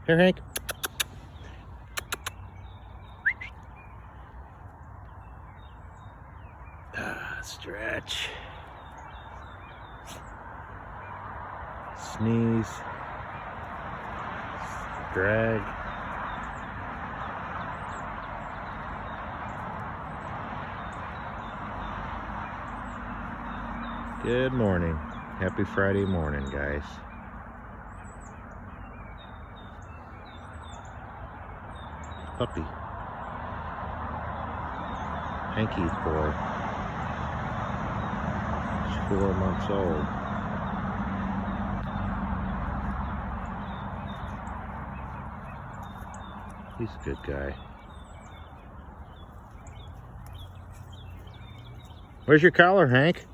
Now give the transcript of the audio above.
Here, Hank. Stretch. Sneeze. Drag. Good morning. Happy Friday morning, guys. Puppy. Hanky's boy. He's 4 months old. He's a good guy. Where's your collar, Hank?